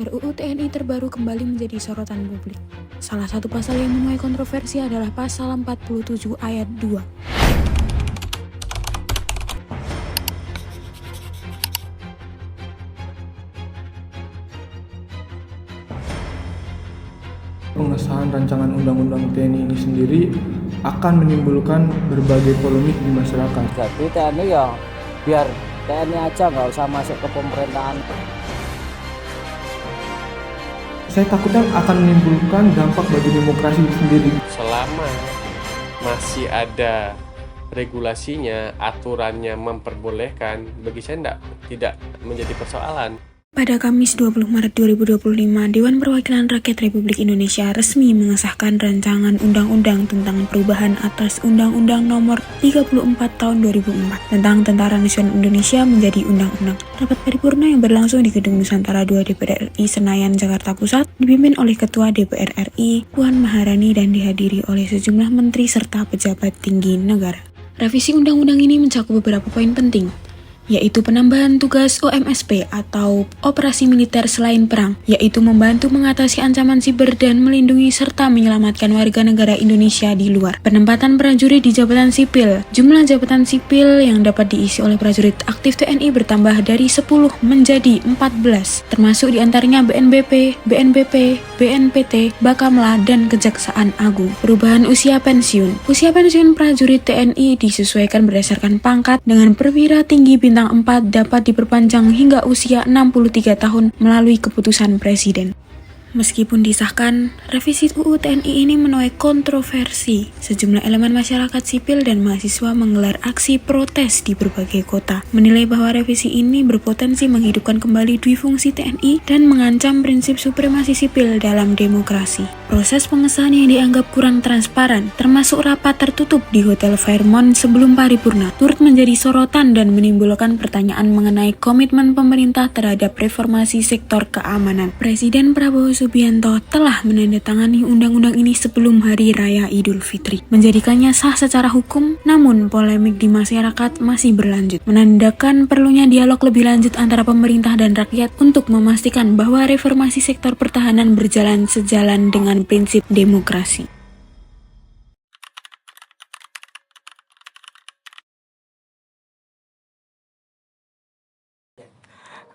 RUU TNI terbaru kembali menjadi sorotan publik. Salah satu pasal yang menuai kontroversi adalah pasal 47 ayat 2. Pengesahan rancangan undang-undang TNI ini sendiri akan menimbulkan berbagai polemik di masyarakat. Jadi TNI ya biar TNI aja, nggak usah masuk ke pemerintahan. Saya takutnya akan menimbulkan dampak bagi demokrasi itu sendiri. Selama masih ada regulasinya, aturannya memperbolehkan, bagi saya tidak menjadi persoalan. Pada Kamis 20 Maret 2025, Dewan Perwakilan Rakyat Republik Indonesia resmi mengesahkan rancangan undang-undang tentang perubahan atas Undang-Undang Nomor 34 Tahun 2004 tentang Tentara Nasional Indonesia menjadi undang-undang. Rapat paripurna yang berlangsung di Gedung Nusantara 2 DPR RI Senayan, Jakarta Pusat dipimpin oleh Ketua DPR RI Puan Maharani dan dihadiri oleh sejumlah menteri serta pejabat tinggi negara. Revisi undang-undang ini mencakup beberapa poin penting, yaitu penambahan tugas OMSP atau operasi militer selain perang, yaitu membantu mengatasi ancaman siber dan melindungi serta menyelamatkan warga negara Indonesia di luar. Penempatan prajurit di jabatan sipil. Jumlah jabatan sipil yang dapat diisi oleh prajurit aktif TNI bertambah dari 10 menjadi 14, termasuk diantaranya BNBP, BNPP, BNPT, Bakamla, dan Kejaksaan Agung. Perubahan usia pensiun. Usia pensiun prajurit TNI disesuaikan berdasarkan pangkat dengan perwira tinggi bintang 4 dapat diperpanjang hingga usia 63 tahun melalui keputusan Presiden. Meskipun disahkan, revisi UU TNI ini menuai kontroversi. Sejumlah elemen masyarakat sipil dan mahasiswa menggelar aksi protes di berbagai kota, menilai bahwa revisi ini berpotensi menghidupkan kembali dui fungsi TNI dan mengancam prinsip supremasi sipil dalam demokrasi. Proses pengesahan yang dianggap kurang transparan, termasuk rapat tertutup di Hotel Fairmont sebelum paripurna, turut menjadi sorotan dan menimbulkan pertanyaan mengenai komitmen pemerintah terhadap reformasi sektor keamanan. Presiden Prabowo Subianto telah menandatangani undang-undang ini sebelum Hari Raya Idul Fitri, menjadikannya sah secara hukum, namun polemik di masyarakat masih berlanjut, menandakan perlunya dialog lebih lanjut antara pemerintah dan rakyat untuk memastikan bahwa reformasi sektor pertahanan berjalan sejalan dengan prinsip demokrasi.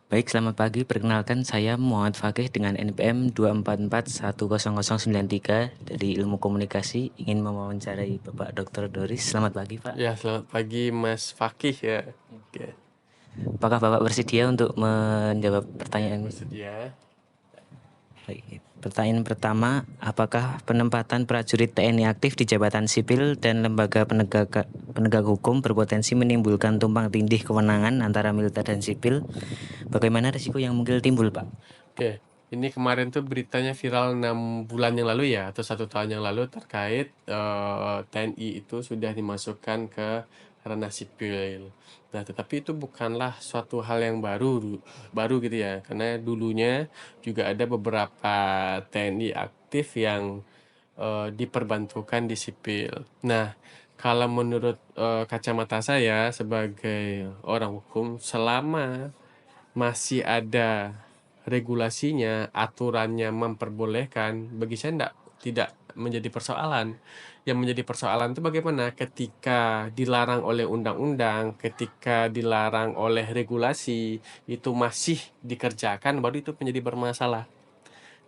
Baik, selamat pagi. Perkenalkan, saya Muhammad Fakih dengan NPM 244100093 dari Ilmu Komunikasi, ingin mewawancarai Bapak Dr. Doris. Selamat pagi, Pak. Ya, selamat pagi Mas Fakih ya. Oke. Apakah Bapak bersedia untuk menjawab pertanyaan? Bersedia. Baik. Pertanyaan pertama, apakah penempatan prajurit TNI aktif di jabatan sipil dan lembaga penegak hukum berpotensi menimbulkan tumpang tindih kewenangan antara militer dan sipil? Bagaimana risiko yang mungkin timbul, Pak? Oke, ini kemarin tuh beritanya viral 6 bulan yang lalu ya, atau 1 tahun yang lalu terkait TNI itu sudah dimasukkan ke ranah sipil. Nah, tetapi itu bukanlah suatu hal yang baru gitu ya, karena dulunya juga ada beberapa TNI aktif yang diperbantukan di sipil. Nah, kalau menurut kacamata saya sebagai orang hukum, selama masih ada regulasinya, aturannya memperbolehkan, bagi saya tidak menjadi persoalan. Yang menjadi persoalan itu bagaimana ketika dilarang oleh undang-undang, ketika dilarang oleh regulasi, itu masih dikerjakan, baru itu menjadi bermasalah.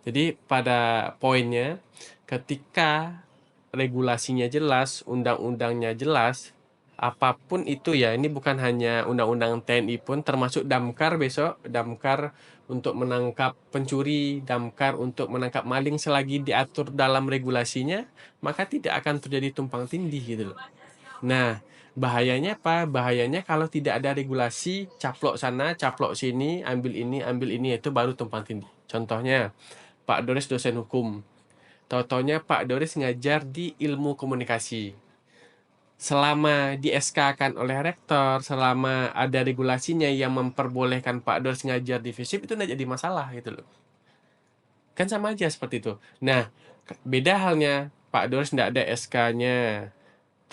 Jadi pada poinnya, ketika regulasinya jelas, undang-undangnya jelas, apapun itu ya, ini bukan hanya undang-undang TNI pun, termasuk Damkar besok, Damkar untuk menangkap pencuri, Damkar untuk menangkap maling, selagi diatur dalam regulasinya, maka tidak akan terjadi tumpang tindih gitu loh. Nah, bahayanya apa? Bahayanya kalau tidak ada regulasi, caplok sana, caplok sini, ambil ini, itu baru tumpang tindih. Contohnya, Pak Doris dosen hukum, tau-taunya Pak Doris ngajar di ilmu komunikasi. Selama di SK-kan oleh rektor, selama ada regulasinya yang memperbolehkan Pak Doris ngajar di FISIP, itu tidak jadi masalah gitu loh. Kan sama aja seperti itu. Nah, beda halnya Pak Doris tidak ada SK-nya,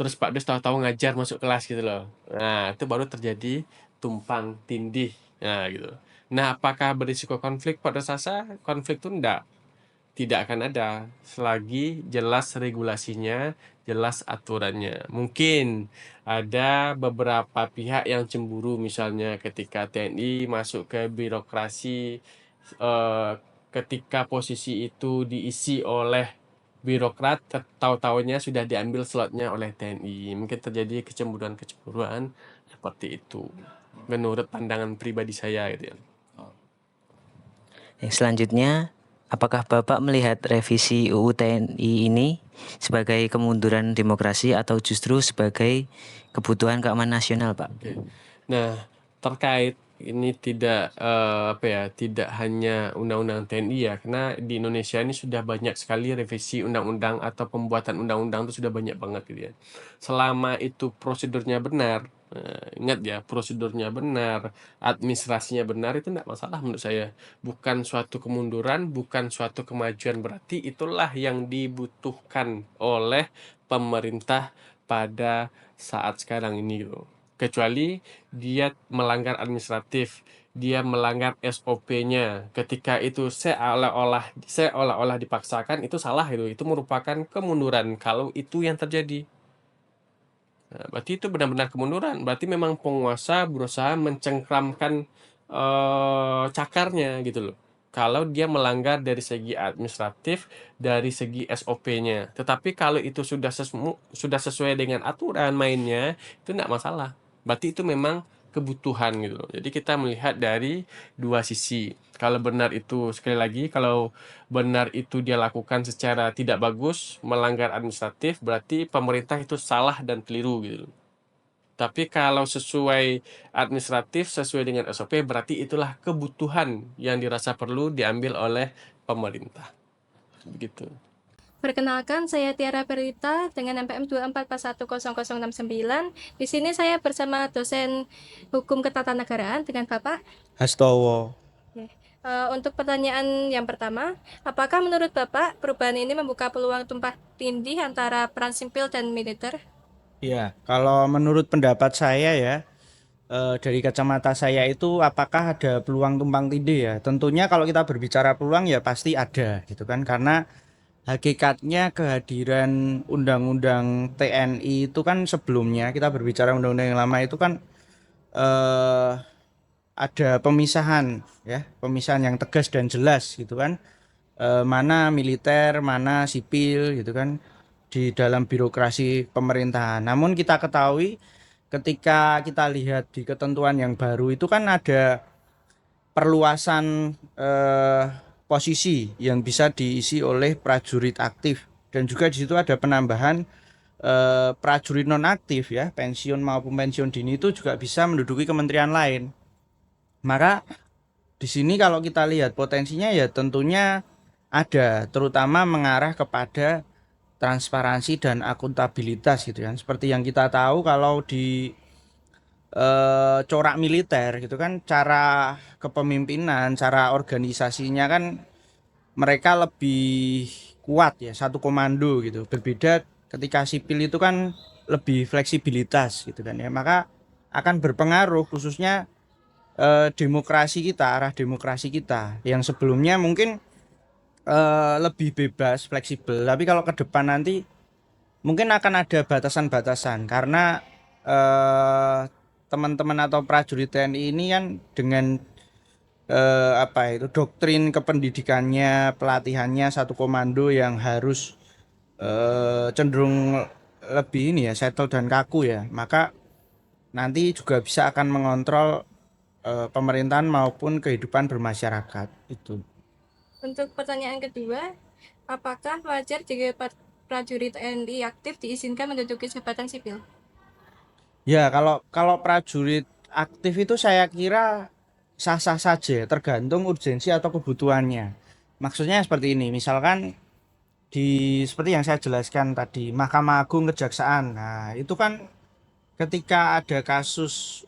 terus Pak Doris tahu-tahu ngajar masuk kelas gitu loh. Nah, itu baru terjadi tumpang tindih. Nah, gitu. Nah, apakah berisiko konflik? Pada rasa konflik itu tidak akan ada selagi jelas regulasinya, jelas aturannya. Mungkin ada beberapa pihak yang cemburu misalnya ketika TNI masuk ke birokrasi, ketika posisi itu diisi oleh birokrat, tahu-tahunya sudah diambil slotnya oleh TNI. Mungkin terjadi kecemburuan-kecemburuan seperti itu. Menurut pandangan pribadi saya gitu ya. Yang selanjutnya, apakah Bapak melihat revisi UU TNI ini sebagai kemunduran demokrasi atau justru sebagai kebutuhan keamanan nasional, Pak? Oke. Nah, terkait ini tidak hanya undang-undang TNI ya, karena di Indonesia ini sudah banyak sekali revisi undang-undang atau pembuatan undang-undang itu sudah banyak banget gitu ya. Selama itu prosedurnya benar, ingat ya, prosedurnya benar, administrasinya benar, itu tidak masalah menurut saya. Bukan suatu kemunduran, bukan suatu kemajuan, berarti itulah yang dibutuhkan oleh pemerintah pada saat sekarang ini gitu. Kecuali dia melanggar administratif, dia melanggar SOP-nya. Ketika itu seolah-olah dipaksakan, itu salah itu. Itu merupakan kemunduran kalau itu yang terjadi. Nah, berarti itu benar-benar kemunduran. Berarti memang penguasa berusaha mencengkramkan cakarnya gitu loh. Kalau dia melanggar dari segi administratif, dari segi SOP-nya. Tetapi kalau itu sudah sesuai dengan aturan mainnya, itu tidak masalah. Berarti itu memang kebutuhan gitu loh. Jadi kita melihat dari dua sisi. Kalau benar itu, sekali lagi, kalau benar itu dia lakukan secara tidak bagus, melanggar administratif, berarti pemerintah itu salah dan keliru gitu. Tapi kalau sesuai administratif, sesuai dengan SOP, berarti itulah kebutuhan yang dirasa perlu diambil oleh pemerintah. Begitu. Perkenalkan, saya Tiara Berita dengan NPM 24410069. Di sini saya bersama dosen Hukum Ketatanegaraan dengan Bapak Hastowo. Untuk pertanyaan yang pertama, apakah menurut Bapak perubahan ini membuka peluang tumpang tindih antara peran sipil dan militer? Ya, kalau menurut pendapat saya ya, dari kacamata saya itu apakah ada peluang tumpang tindih ya? Tentunya kalau kita berbicara peluang ya pasti ada gitu kan, karena hakikatnya kehadiran undang-undang TNI itu kan sebelumnya kita berbicara undang-undang yang lama itu kan ada pemisahan ya, pemisahan yang tegas dan jelas gitu kan, mana militer, mana sipil gitu kan di dalam birokrasi pemerintahan. Namun kita ketahui ketika kita lihat di ketentuan yang baru itu kan ada perluasan posisi yang bisa diisi oleh prajurit aktif, dan juga di situ ada penambahan prajurit nonaktif ya, pensiun maupun pensiun dini itu juga bisa menduduki kementerian lain. Maka di sini kalau kita lihat potensinya ya tentunya ada, terutama mengarah kepada transparansi dan akuntabilitas gitu kan. Seperti yang kita tahu kalau di corak militer gitu kan, cara kepemimpinan, cara organisasinya kan mereka lebih kuat ya, satu komando gitu. Berbeda ketika sipil itu kan lebih fleksibilitas gitu kan ya. Maka akan berpengaruh khususnya demokrasi kita, arah demokrasi kita yang sebelumnya mungkin lebih bebas, fleksibel. Tapi kalau ke depan nanti mungkin akan ada batasan-batasan karena teman-teman atau prajurit TNI ini kan dengan doktrin kependidikannya, pelatihannya satu komando yang harus cenderung lebih ini ya, settle dan kaku ya. Maka nanti juga bisa akan mengontrol pemerintahan maupun kehidupan bermasyarakat itu. Untuk pertanyaan kedua, apakah wajar jika prajurit TNI aktif diizinkan menduduki jabatan sipil? Ya, kalau prajurit aktif itu saya kira sah-sah saja, tergantung urgensi atau kebutuhannya. Maksudnya seperti ini, misalkan seperti yang saya jelaskan tadi, Mahkamah Agung, Kejaksaan. Nah, itu kan ketika ada kasus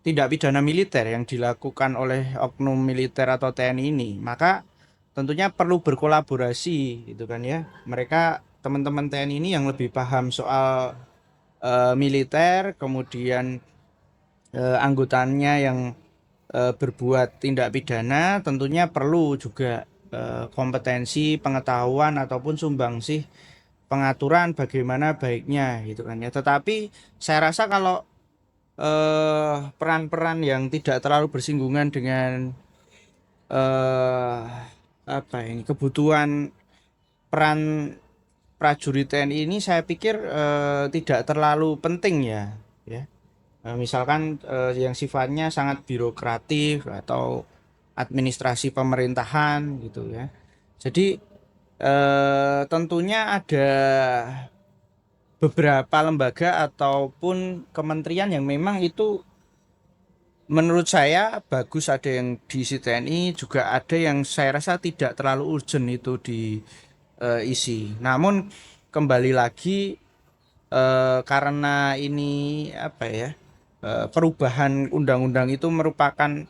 tindak pidana militer yang dilakukan oleh oknum militer atau TNI ini, maka tentunya perlu berkolaborasi gitu kan ya. Mereka teman-teman TNI ini yang lebih paham soal militer, kemudian anggotanya yang berbuat tindak pidana, tentunya perlu juga kompetensi, pengetahuan ataupun sumbangsih pengaturan bagaimana baiknya gitu kan ya. Tetapi saya rasa kalau peran-peran yang tidak terlalu bersinggungan dengan eh apa ini kebutuhan peran prajurit TNI ini, saya pikir tidak terlalu penting ya. Misalkan yang sifatnya sangat birokratif atau administrasi pemerintahan gitu ya. Jadi tentunya ada beberapa lembaga ataupun kementerian yang memang itu menurut saya bagus, ada yang diisi TNI, juga ada yang saya rasa tidak terlalu urgent itu diisi. Namun kembali lagi karena ini apa ya, perubahan undang-undang itu merupakan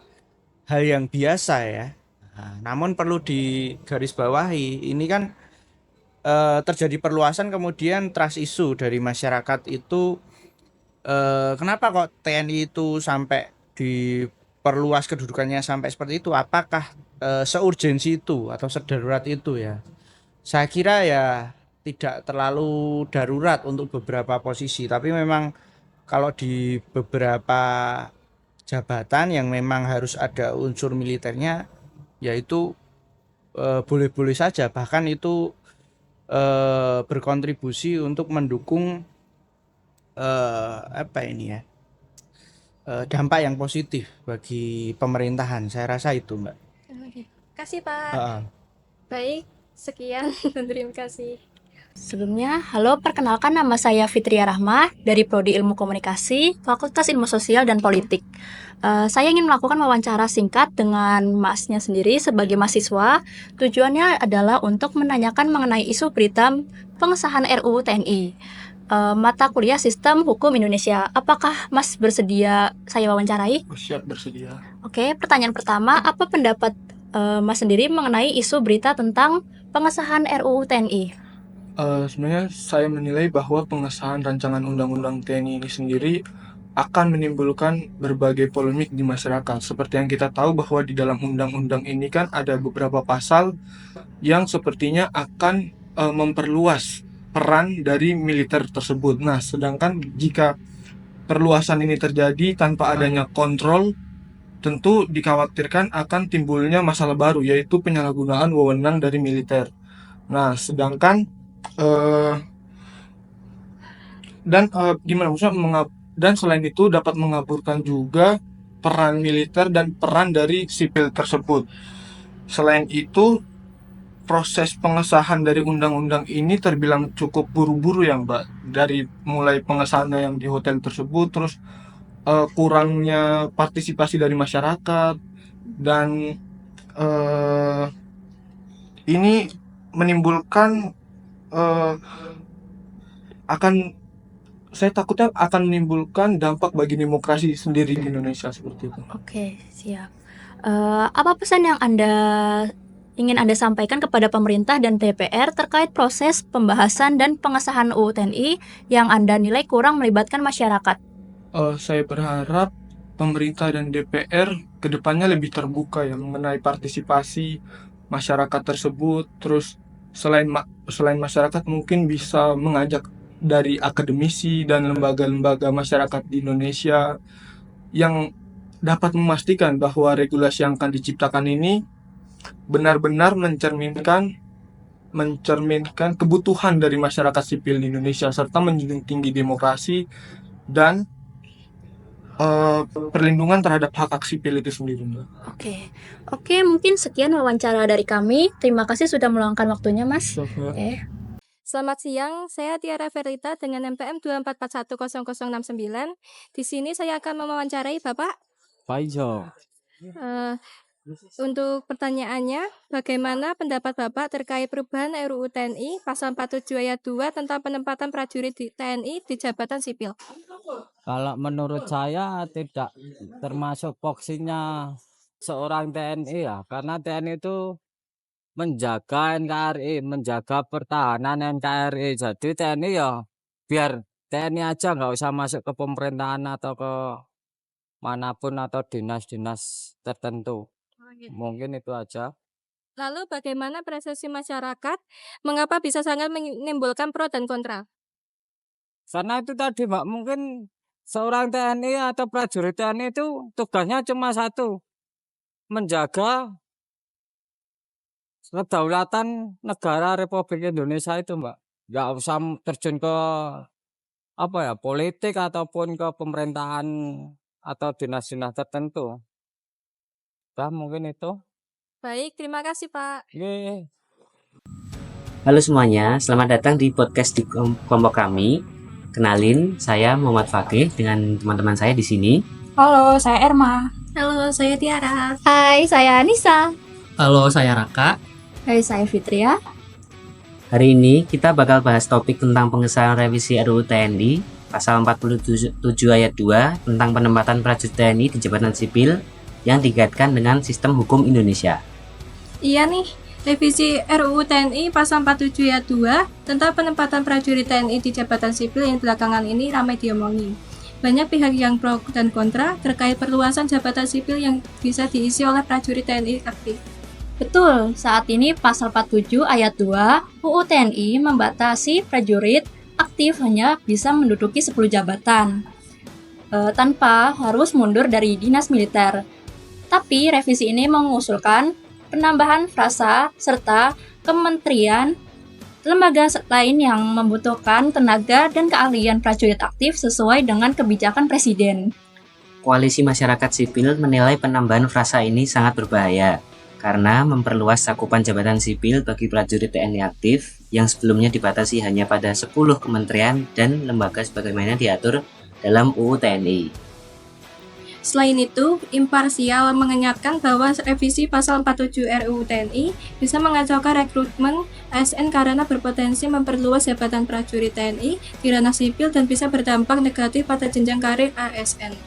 hal yang biasa ya. Nah, namun perlu digarisbawahi, ini kan terjadi perluasan kemudian trust issue dari masyarakat itu. Kenapa kok TNI itu sampai diperluas kedudukannya sampai seperti itu? Apakah seurgensi itu atau sedarurat itu ya? Saya kira ya tidak terlalu darurat untuk beberapa posisi, tapi memang kalau di beberapa jabatan yang memang harus ada unsur militernya, yaitu boleh-boleh saja, bahkan itu berkontribusi untuk mendukung apa ini ya, dampak yang positif bagi pemerintahan. Saya rasa itu, Mbak. Oke. Kasih Pak. Heeh. Baik, sekian dan terima kasih. Sebelumnya, halo, perkenalkan nama saya Fitria Rahma dari Prodi Ilmu Komunikasi, Fakultas Ilmu Sosial dan Politik. Saya ingin melakukan wawancara singkat dengan Masnya sendiri sebagai mahasiswa. Tujuannya adalah untuk menanyakan mengenai isu berita pengesahan RUU TNI. Mata kuliah Sistem Hukum Indonesia. Apakah Mas bersedia saya wawancarai? Siap, bersedia. Oke, pertanyaan pertama, apa pendapat Mas sendiri mengenai isu berita tentang pengesahan RUU TNI? Sebenarnya saya menilai bahwa pengesahan rancangan undang-undang TNI ini sendiri akan menimbulkan berbagai polemik di masyarakat. Seperti yang kita tahu bahwa di dalam undang-undang ini kan ada beberapa pasal yang sepertinya akan memperluas peran dari militer tersebut. Nah, sedangkan jika perluasan ini terjadi tanpa adanya kontrol, tentu dikhawatirkan akan timbulnya masalah baru, yaitu penyalahgunaan wewenang dari militer. Nah, sedangkan gimana maksudnya dan selain itu dapat mengaburkan juga peran militer dan peran dari sipil tersebut. Selain itu, proses pengesahan dari undang-undang ini terbilang cukup buru-buru ya, Mbak. Dari mulai pengesahannya yang di hotel tersebut, terus kurangnya partisipasi dari masyarakat, dan ini menimbulkan akan saya takutnya akan menimbulkan dampak bagi demokrasi sendiri di Indonesia seperti itu. Oke, siap. Apa pesan yang ingin Anda sampaikan kepada pemerintah dan DPR terkait proses pembahasan dan pengesahan UU TNI yang Anda nilai kurang melibatkan masyarakat? Saya berharap pemerintah dan DPR kedepannya lebih terbuka ya mengenai partisipasi masyarakat tersebut. Terus selain masyarakat mungkin bisa mengajak dari akademisi dan lembaga-lembaga masyarakat di Indonesia yang dapat memastikan bahwa regulasi yang akan diciptakan ini benar-benar mencerminkan kebutuhan dari masyarakat sipil di Indonesia serta menjunjung tinggi demokrasi dan perlindungan terhadap hak sipil itu sendiri, Mbak. Oke, mungkin sekian wawancara dari kami. Terima kasih sudah meluangkan waktunya, Mas. Selamat siang, saya Tiara Verita dengan NPM 244100069. Di sini saya akan mewawancarai Bapak. Faizo. Untuk pertanyaannya, bagaimana pendapat Bapak terkait perubahan RUU TNI pasal 47 ayat 2 tentang penempatan prajurit di TNI di jabatan sipil? Kalau menurut saya tidak termasuk fungsinya seorang TNI ya, karena TNI itu menjaga NKRI, menjaga pertahanan NKRI. Jadi TNI ya biar TNI aja, nggak usah masuk ke pemerintahan atau ke manapun atau dinas-dinas tertentu. Mungkin itu aja. Lalu bagaimana persepsi masyarakat? Mengapa bisa sangat menimbulkan pro dan kontra? Karena itu tadi Mbak, mungkin seorang TNI atau prajurit TNI itu tugasnya cuma satu, menjaga kedaulatan negara Republik Indonesia itu Mbak. Nggak usah terjun ke politik ataupun ke pemerintahan atau dinas-dinas tertentu. Mungkin itu. Baik, terima kasih Pak. Oke. Halo semuanya, selamat datang di podcast di kelompok kami. Kenalin, saya Muhammad Fakih dengan teman-teman saya di sini. Halo, saya Erma. Halo, saya Tiara. Hai, saya Anissa. Halo, saya Raka. Hai, saya Fitria. Hari ini kita bakal bahas topik tentang pengesahan revisi RUU TNI pasal 47 ayat 2 tentang penempatan prajurit TNI di jabatan sipil yang dikaitkan dengan sistem hukum Indonesia. Iya nih, revisi RUU TNI pasal 47 ayat 2 tentang penempatan prajurit TNI di jabatan sipil yang belakangan ini ramai diomongin. Banyak pihak yang pro dan kontra terkait perluasan jabatan sipil yang bisa diisi oleh prajurit TNI aktif. Betul, saat ini pasal 47 ayat 2 UU TNI membatasi prajurit aktif hanya bisa menduduki 10 jabatan tanpa harus mundur dari dinas militer. Tapi revisi ini mengusulkan penambahan frasa serta kementerian, lembaga lain yang membutuhkan tenaga dan keahlian prajurit aktif sesuai dengan kebijakan Presiden. Koalisi masyarakat sipil menilai penambahan frasa ini sangat berbahaya karena memperluas cakupan jabatan sipil bagi prajurit TNI aktif yang sebelumnya dibatasi hanya pada 10 kementerian dan lembaga sebagaimana diatur dalam UU TNI. Selain itu, imparsial mengingatkan bahwa revisi pasal 47 RUU TNI bisa mengacaukan rekrutmen ASN karena berpotensi memperluas jabatan prajurit TNI di ranah sipil dan bisa berdampak negatif pada jenjang karir ASN.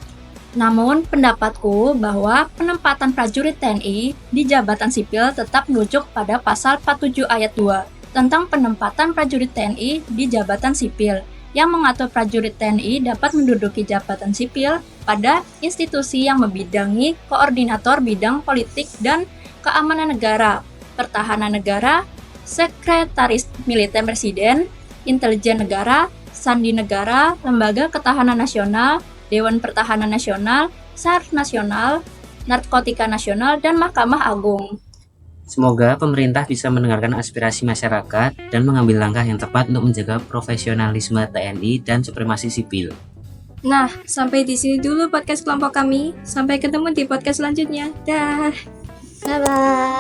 Namun, pendapatku bahwa penempatan prajurit TNI di jabatan sipil tetap merujuk pada pasal 47 ayat 2 tentang penempatan prajurit TNI di jabatan sipil yang mengatur prajurit TNI dapat menduduki jabatan sipil pada institusi yang membidangi koordinator bidang politik dan keamanan negara, pertahanan negara, sekretaris militer presiden, intelijen negara, sandi negara, lembaga ketahanan nasional, Dewan Pertahanan Nasional, SAR Nasional, Narkotika Nasional, dan Mahkamah Agung. Semoga pemerintah bisa mendengarkan aspirasi masyarakat dan mengambil langkah yang tepat untuk menjaga profesionalisme TNI dan supremasi sipil. Nah, sampai di sini dulu podcast kelompok kami. Sampai ketemu di podcast selanjutnya. Dah. Bye-bye.